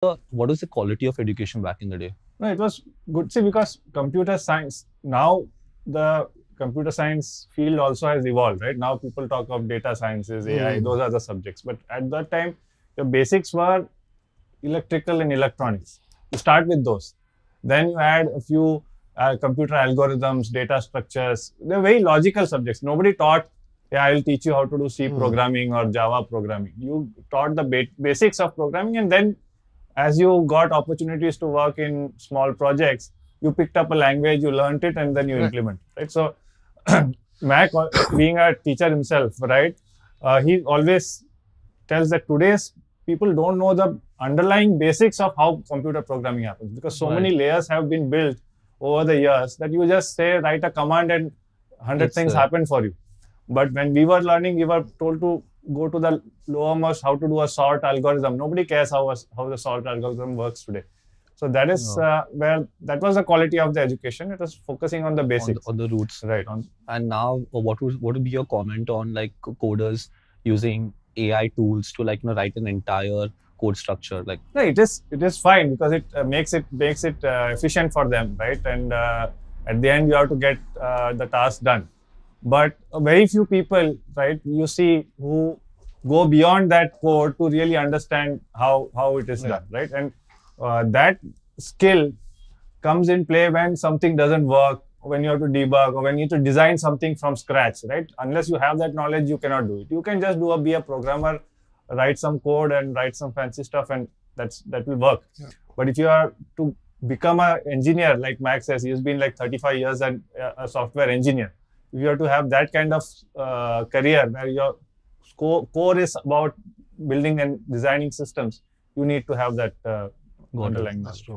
what was the quality of education back in the day? No, it was good. See, because computer science, now the computer science field also has evolved, right? Now people talk of data sciences, AI, those are the subjects. But at that time, the basics were electrical and electronics. You start with those. Then you add a few computer algorithms, data structures. They're very logical subjects. Nobody taught, yeah, I'll teach you how to do C programming or Java programming. You taught the basics of programming, and then as you got opportunities to work in small projects, you picked up a language, you learned it, and then you implement, right? So, Mac, being a teacher himself, right, he always tells that today's people don't know the underlying basics of how computer programming happens, because so many layers have been built over the years that you just say, write a command and 100 things happen for you. But when we were learning, we were told to go to the lowermost, how to do a sort algorithm. Nobody cares how the sort algorithm works today. So that is where that was the quality of the education. It was focusing on the basics, on the roots, right? And now, what would be your comment on like coders using AI tools to write an entire code structure? Like, no, it is fine, because it makes it efficient for them, right? And at the end, you have to get the task done. But very few people, right, you see, who go beyond that code to really understand how it is done, right? And that skill comes in play when something doesn't work, when you have to debug, or when you need to design something from scratch, right? Unless you have that knowledge, you cannot do it. You can just be a programmer, write some code and write some fancy stuff, and that will work. Yeah. But if you are to become an engineer, like Max says, he's been like 35 years and a software engineer. If you have to have that kind of career where your core is about building and designing systems, you need to have that underlying knowledge.